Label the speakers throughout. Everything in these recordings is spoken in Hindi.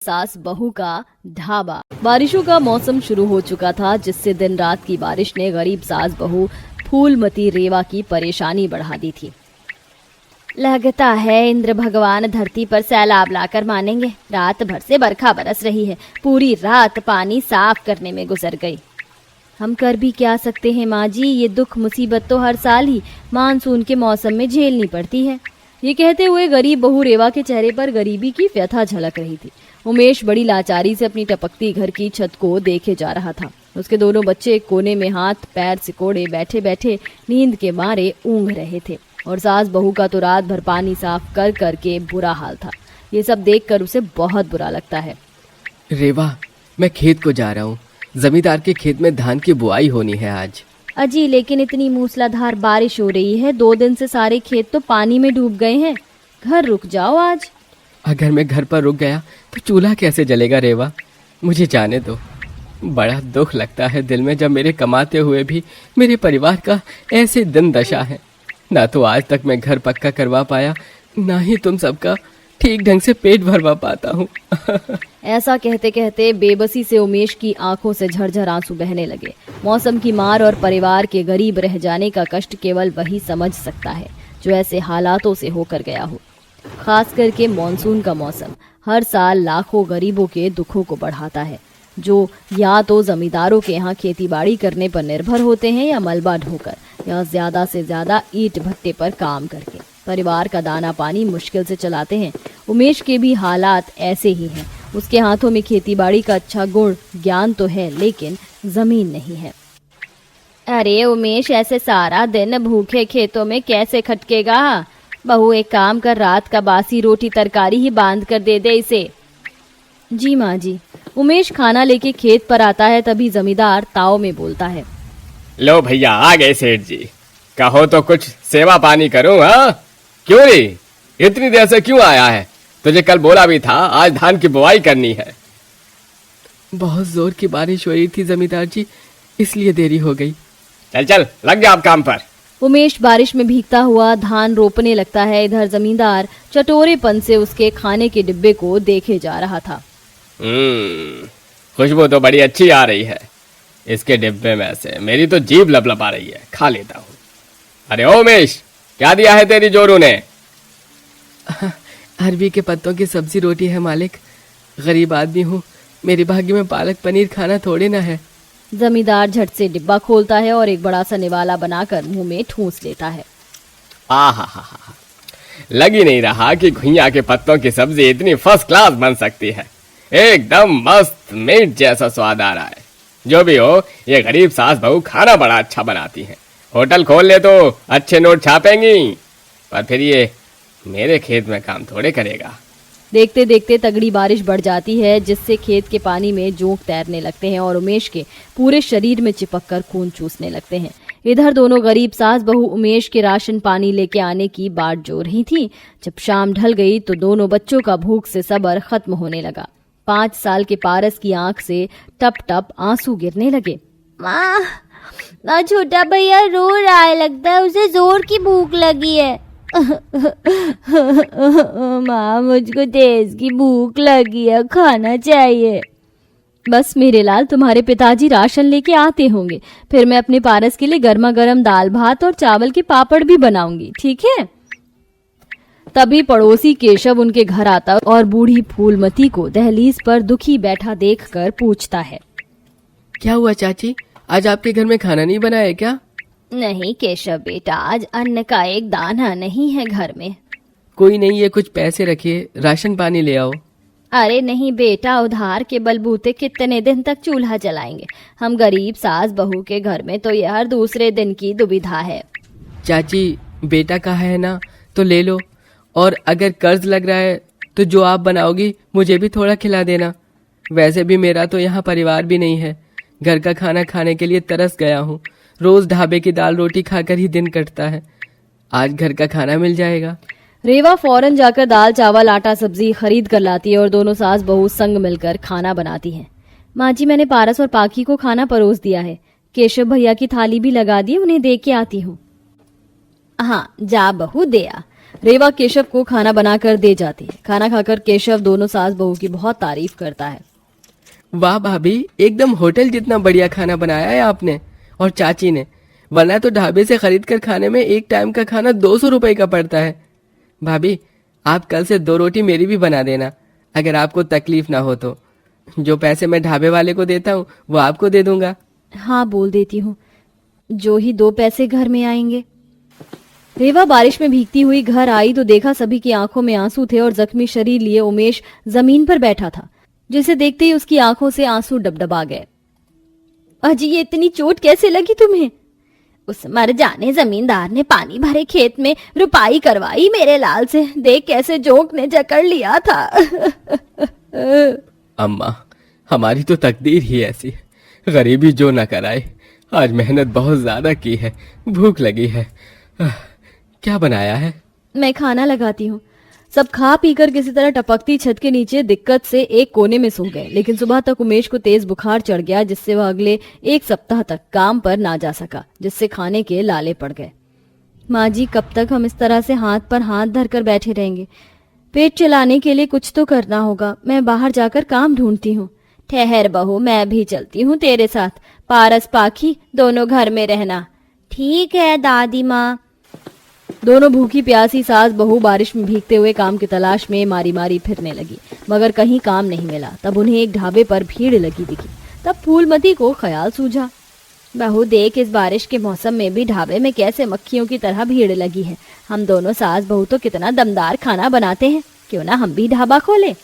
Speaker 1: सास बहू का ढाबा। बारिशों का मौसम शुरू हो चुका था, जिससे दिन रात की बारिश ने गरीब सास बहू फूलमती रेवा की परेशानी बढ़ा दी थी। लगता है इंद्र भगवान धरती पर सैलाब लाकर मानेंगे। रात भर से बरखा बरस रही है, पूरी रात पानी साफ करने में गुजर गई। हम कर भी क्या सकते हैं माँ जी, ये दुख मुसीबत तो हर साल ही मानसून के मौसम में झेलनी पड़ती है। ये कहते हुए गरीब बहू रेवा के चेहरे पर गरीबी की व्यथा झलक रही थी। उमेश बड़ी लाचारी से अपनी टपकती घर की छत को देखे जा रहा था। उसके दोनों बच्चे कोने में हाथ पैर सिकोड़े बैठे बैठे नींद के मारे ऊँघ रहे थे, और सास बहू का तो रात भर पानी साफ कर करके बुरा हाल था। ये सब देखकर उसे बहुत बुरा लगता है।
Speaker 2: रेवा, मैं खेत को जा रहा हूँ। जमींदार के खेत में धान की बुआई होनी है आज।
Speaker 1: अजी, लेकिन इतनी मूसलाधार बारिश हो रही है, 2 दिन से सारे खेत तो पानी में डूब गए हैं। घर रुक जाओ आज।
Speaker 2: अगर मैं घर पर रुक गया तो चूल्हा कैसे जलेगा रेवा? मुझे जाने दो। बड़ा दुख लगता है दिल में जब मेरे कमाते हुए भी मेरे परिवार का ऐसे दिन दशा है। ना तो आज तक मैं घर पक्का करवा पाया, ना ही तुम सबका ठीक ढंग से पेट भरवा पाता हूँ।
Speaker 1: ऐसा कहते कहते बेबसी से उमेश की आंखों से झरझर आंसू बहने लगे। मौसम की मार और परिवार के गरीब रह जाने का कष्ट केवल वही समझ सकता है जो ऐसे हालातों से होकर गया हो। खास करके मॉनसून का मौसम हर साल लाखों गरीबों के दुखों को बढ़ाता है, जो या तो जमींदारों के यहाँ खेतीबाड़ी करने पर निर्भर होते हैं, या मलबा ढोकर, या ज्यादा से ज्यादा ईंट भट्टे पर काम करके परिवार का दाना पानी मुश्किल से चलाते हैं। उमेश के भी हालात ऐसे ही हैं। उसके हाथों में खेतीबाड़ी का अच्छा गुण ज्ञान तो है, लेकिन जमीन नहीं है। अरे उमेश, ऐसे सारा दिन भूखे खेतों में कैसे खटकेगा? बहू, एक काम कर, रात का बासी रोटी तरकारी ही बांध कर दे दे इसे। जी माँ जी। उमेश खाना लेके खेत पर आता है, तभी जमींदार ताव में बोलता है।
Speaker 3: लो भैया, आ गए सेठ जी। कहो तो कुछ सेवा पानी करूं? हाँ, क्यों नहीं? इतनी देर से क्यों आया है? तुझे कल बोला भी था आज धान की बुआई करनी है।
Speaker 2: बहुत जोर की बारिश हो रही थी जमींदार जी, इसलिए देरी हो गई।
Speaker 3: चल चल, लग जा आप काम पर।
Speaker 1: उमेश बारिश में भीगता हुआ धान रोपने लगता है। इधर जमींदार चटोरेपन से उसके खाने के डिब्बे को देखे जा रहा था।
Speaker 3: खुशबू तो बड़ी अच्छी आ रही है इसके डिब्बे में से। मेरी तो जीभ लपलपा रही है, खा लेता हूँ। अरे ओ उमेश, क्या दिया है तेरी जोरू ने?
Speaker 2: अरबी के पत्तों की सब्जी रोटी है मालिक। गरीब आदमी हूँ, मेरे भाग्य में पालक पनीर खाना थोड़े ना है।
Speaker 1: जमींदार झट से डिब्बा खोलता है और एक बड़ा सा निवाला बनाकर मुंह में ठूंस लेता है।
Speaker 3: आहा, लग ही नहीं रहा कि घुइयां के पत्तों की सब्जी इतनी फर्स्ट क्लास बन सकती है। एकदम मस्त मीट जैसा स्वाद आ रहा है। जो भी हो, ये गरीब सास बहू खाना बड़ा अच्छा बनाती हैं। होटल खोल ले तो अच्छे नोट छापेंगी, पर फिर ये मेरे खेत में काम थोड़े करेगा।
Speaker 1: देखते देखते तगड़ी बारिश बढ़ जाती है, जिससे खेत के पानी में जोंक तैरने लगते हैं और उमेश के पूरे शरीर में चिपक कर खून चूसने लगते हैं। इधर दोनों गरीब सास बहू उमेश के राशन पानी लेके आने की बाट जो रही थी। जब शाम ढल गई तो दोनों बच्चों का भूख से सब्र खत्म होने लगा। 5 साल के पारस की आंख से टप टप आंसू गिरने लगे। माँ, छोटा भैया रो रहा है, लगता है उसे जोर की भूख लगी है। माँ, मुझको तेज की भूख लगी है, खाना चाहिए। बस मेरे लाल, तुम्हारे पिताजी राशन लेके आते होंगे, फिर मैं अपने पारस के लिए गर्मा गर्म दाल भात और चावल के पापड़ भी बनाऊंगी, ठीक है? तभी पड़ोसी केशव उनके घर आता और बूढ़ी फूलमती को दहलीज पर दुखी बैठा देखकर पूछता है।
Speaker 2: क्या हुआ चाची, आज आपके घर में खाना नहीं बना है क्या?
Speaker 1: नहीं केशव बेटा, आज अन्न का एक दाना नहीं है घर में।
Speaker 2: कोई नहीं, ये कुछ पैसे रखिए, राशन पानी ले आओ।
Speaker 1: अरे नहीं बेटा, उधार के बलबूते कितने दिन तक चूल्हा जलाएंगे? हम गरीब सास बहू के घर में तो यह हर दूसरे दिन की दुविधा है।
Speaker 2: चाची, बेटा कहा है ना, तो ले लो। और अगर कर्ज लग रहा है तो जो आप बनाओगी मुझे भी थोड़ा खिला देना। वैसे भी मेरा तो यहाँ परिवार भी नहीं है, घर का खाना खाने के लिए तरस गया हूँ। रोज ढाबे की दाल रोटी खाकर ही दिन कटता है, आज घर का खाना मिल जाएगा।
Speaker 1: रेवा फौरन जाकर दाल चावल आटा सब्जी खरीद कर लाती है और दोनों सास बहू संग मिलकर खाना बनाती हैं। माँ जी, मैंने पारस और पाखी को खाना परोस दिया है। केशव भैया की थाली भी लगा दी, उन्हें दे के आती हूँ। हाँ जा बहू, दे आ। रेवा केशव को खाना बनाकर दे जाती है। खाना खाकर केशव दोनों सास बहू की बहुत तारीफ करता है।
Speaker 2: वाह भाभी, एकदम होटल जितना बढ़िया खाना बनाया है आपने और चाची ने, वरना तो ढाबे से खरीद कर खाने में एक टाइम का खाना 200 रुपए का पड़ता है। भाभी, आप कल से 2 रोटी मेरी भी बना देना, अगर आपको तकलीफ ना हो तो। जो पैसे मैं ढाबे वाले को देता हूँ वो आपको दे दूंगा।
Speaker 1: हाँ, बोल देती हूँ, जो ही 2 पैसे घर में आएंगे। रेवा बारिश में भीगती हुई घर आई तो देखा सभी की आंखों में आंसू थे और जख्मी शरीर लिए उमेश जमीन पर बैठा था, जिसे देखते ही उसकी आंखों से आंसू डबडबा गए। अजी, ये इतनी चोट कैसे लगी तुम्हें? उस मर जाने जमींदार ने पानी भरे खेत में रुपाई करवाई मेरे लाल से, देख कैसे जोंक ने जकड़ लिया था।
Speaker 3: अम्मा, हमारी तो तकदीर ही ऐसी है, गरीबी जो न कराए। आज मेहनत बहुत ज्यादा की है, भूख लगी है। क्या बनाया है?
Speaker 1: मैं खाना लगाती हूँ। सब खा पीकर किसी तरह टपकती छत के नीचे दिक्कत से एक कोने में सो गए, लेकिन सुबह तक उमेश को तेज बुखार चढ़ गया, जिससे वह अगले 1 सप्ताह तक काम पर ना जा सका, जिससे खाने के लाले पड़ गए। माँ जी, कब तक हम इस तरह से हाथ पर हाथ धरकर बैठे रहेंगे? पेट चलाने के लिए कुछ तो करना होगा। मैं बाहर जाकर काम ढूंढती हूँ। ठहर बहू, मैं भी चलती हूँ तेरे साथ। पारस पाखी दोनों घर में रहना। ठीक है दादी माँ। दोनों भूखी प्यासी सास बहू बारिश में भीगते हुए काम की तलाश में मारी मारी फिरने लगी, मगर कहीं काम नहीं मिला। तब उन्हें एक ढाबे पर भीड़ लगी दिखी। तब फूलमती को ख्याल सूझा, बहू देख, इस बारिश के मौसम में भी ढाबे में कैसे मक्खियों की तरह भीड़ लगी है। हम दोनों सास बहू तो कितना दमदार खाना बनाते हैं, क्यों ना हम भी ढाबा खोलें?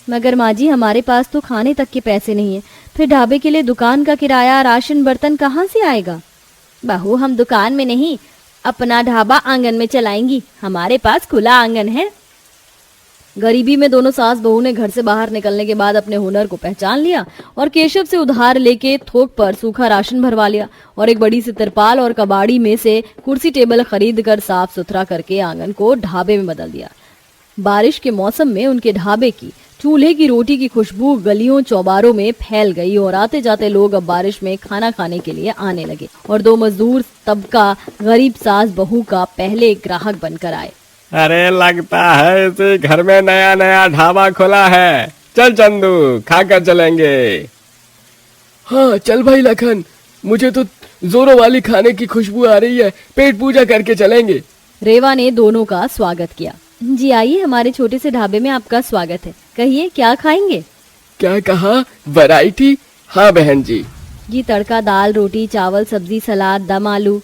Speaker 1: मगर माँ जी, हमारे पास तो खाने तक के पैसे नहीं है, फिर ढाबे के लिए दुकान का किराया, राशन, बर्तन कहाँ से आएगा? बहू, हम दुकान में नहीं, अपना ढाबा आंगन में चलाएंगी। हमारे पास खुला आंगन है। गरीबी में दोनों सास बहू ने घर से बाहर निकलने के बाद अपने हुनर को पहचान लिया और केशव से उधार लेके थोक पर सूखा राशन भरवा लिया और एक बड़ी सी तिरपाल और कबाड़ी में से कुर्सी टेबल खरीद कर साफ सुथरा करके आंगन को ढाबे में बदल दिया। बारिश के मौसम में उनके ढाबे की चूल्हे की रोटी की खुशबू गलियों चौबारों में फैल गई और आते जाते लोग अब बारिश में खाना खाने के लिए आने लगे और 2 मजदूर तबका गरीब सास बहू का पहले ग्राहक बनकर आए।
Speaker 3: अरे, लगता है इसी घर में नया नया ढाबा खोला है। चल चंदू, खाकर चलेंगे।
Speaker 2: हाँ चल भाई लखन, मुझे तो जोरों वाली खाने की खुशबू आ रही है, पेट पूजा करके चलेंगे।
Speaker 1: रेवा ने दोनों का स्वागत किया। जी आइए, हमारे छोटे से ढाबे में आपका स्वागत है। कहिए, क्या खाएंगे?
Speaker 2: क्या कहा? वैरायटी? हाँ बहन जी।
Speaker 1: जी, तड़का दाल, रोटी, चावल, सब्जी, सलाद, दम आलू।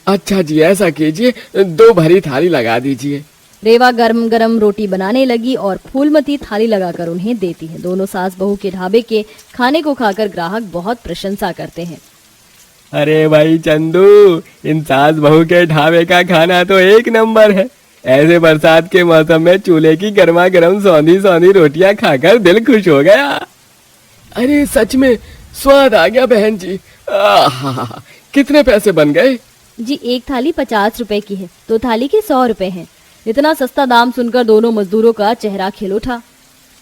Speaker 2: अच्छा जी, ऐसा कीजिए, 2 भरी थाली लगा दीजिए।
Speaker 1: रेवा गरम गरम रोटी बनाने लगी और फूलमती थाली लगाकर उन्हें देती है। दोनों सास बहू के ढाबे के खाने को खाकर ग्राहक बहुत प्रशंसा करते हैं।
Speaker 3: अरे भाई चंदू, इन सास बहू के ढाबे का खाना तो एक नंबर है। ऐसे बरसात के मौसम में चूल्हे की गर्मा गर्म सौंधी सौंधी रोटियां खाकर दिल खुश हो गया।
Speaker 2: अरे सच में स्वाद आ गया बहन जी। कितने पैसे बन गए?
Speaker 1: जी, एक थाली 50 रुपए की है, 2 थाली के 100 रुपए हैं। इतना सस्ता दाम सुनकर दोनों मजदूरों का चेहरा खिल उठा।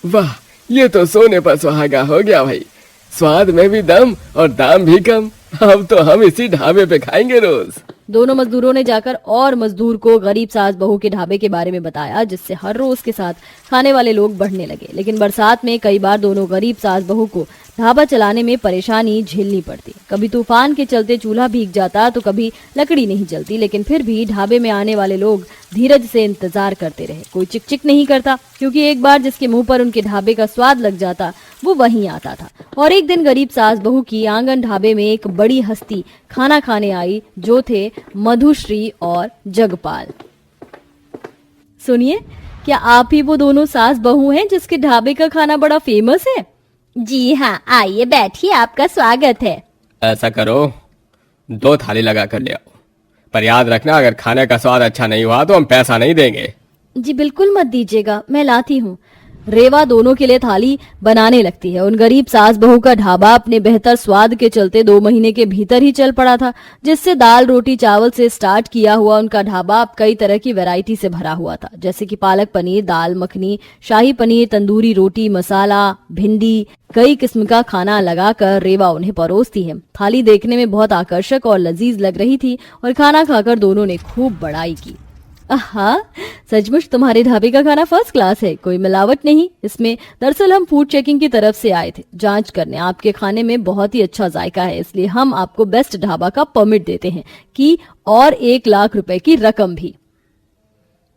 Speaker 2: वाह, ये तो सोने पर सुहागा हो गया भाई। स्वाद में भी दम और दाम भी कम। अब तो हम इसी ढाबे पे खाएंगे रोज।
Speaker 1: दोनों मजदूरों ने जाकर और मजदूर को गरीब सास बहू के ढाबे के बारे में बताया, जिससे हर रोज के साथ खाने वाले लोग बढ़ने लगे। लेकिन बरसात में कई बार दोनों गरीब सास बहू को ढाबा चलाने में परेशानी झेलनी पड़ती। कभी तूफान के चलते चूल्हा भीग जाता तो कभी लकड़ी नहीं जलती, लेकिन फिर भी ढाबे में आने वाले लोग धीरज से इंतजार करते रहे। कोई चिक नहीं करता, क्योंकि एक बार जिसके मुंह पर उनके ढाबे का स्वाद लग जाता वो वहीं आता था। और एक दिन गरीब सास बहू की आंगन ढाबे में एक बड़ी हस्ती खाना खाने आई, जो थे मधुश्री और जगपाल। सुनिए, क्या आप ही वो दोनों सास बहू हैं जिसके ढाबे का खाना बड़ा फेमस है? जी हाँ, आइए बैठिए, आपका स्वागत है।
Speaker 3: ऐसा करो, 2 थाली लगा कर ले आओ, पर याद रखना अगर खाने का स्वाद अच्छा नहीं हुआ तो हम पैसा नहीं देंगे।
Speaker 1: जी बिल्कुल मत दीजिएगा, मैं लाती हूँ। रेवा दोनों के लिए थाली बनाने लगती है। उन गरीब सास बहू का ढाबा अपने बेहतर स्वाद के चलते 2 महीने के भीतर ही चल पड़ा था, जिससे दाल रोटी चावल से स्टार्ट किया हुआ उनका ढाबा अब कई तरह की वैरायटी से भरा हुआ था, जैसे कि पालक पनीर, दाल मखनी, शाही पनीर, तंदूरी रोटी, मसाला, भिंडी, कई किस्म का खाना लगाकर रेवा उन्हें परोसती है। थाली देखने में बहुत आकर्षक और लजीज लग रही थी और खाना खाकर दोनों ने खूब बड़ाई की। आहा, सचमुच तुम्हारे ढाबे का खाना फर्स्ट क्लास है, कोई मिलावट नहीं इसमें। दरअसल हम फूड चेकिंग की तरफ से आए थे जांच करने। आपके खाने में बहुत ही अच्छा जायका है, इसलिए हम आपको बेस्ट ढाबा का परमिट देते हैं कि और 1 लाख रुपए की रकम भी।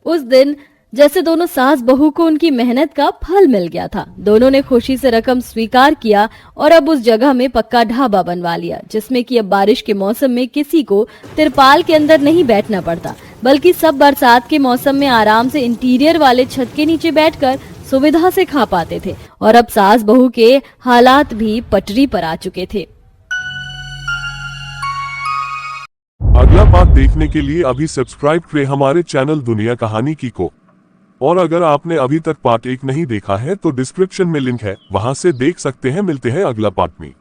Speaker 1: उस दिन जैसे दोनों सास बहू को उनकी मेहनत का फल मिल गया था। दोनों ने खुशी से रकम स्वीकार किया और अब उस जगह में पक्का ढाबा बनवा लिया, जिसमें कि अब बारिश के मौसम में किसी को तिरपाल के अंदर नहीं बैठना पड़ता, बल्कि सब बरसात के मौसम में आराम से इंटीरियर वाले छत के नीचे बैठकर सुविधा से खा पाते थे। और अब सास बहू के हालात भी पटरी पर आ चुके थे।
Speaker 4: अगला पार्ट देखने के लिए अभी सब्सक्राइब करें हमारे चैनल दुनिया कहानी की को। और अगर आपने अभी तक पार्ट 1 नहीं देखा है तो डिस्क्रिप्शन में लिंक है, वहां से देख सकते हैं। मिलते हैं अगला पार्ट में।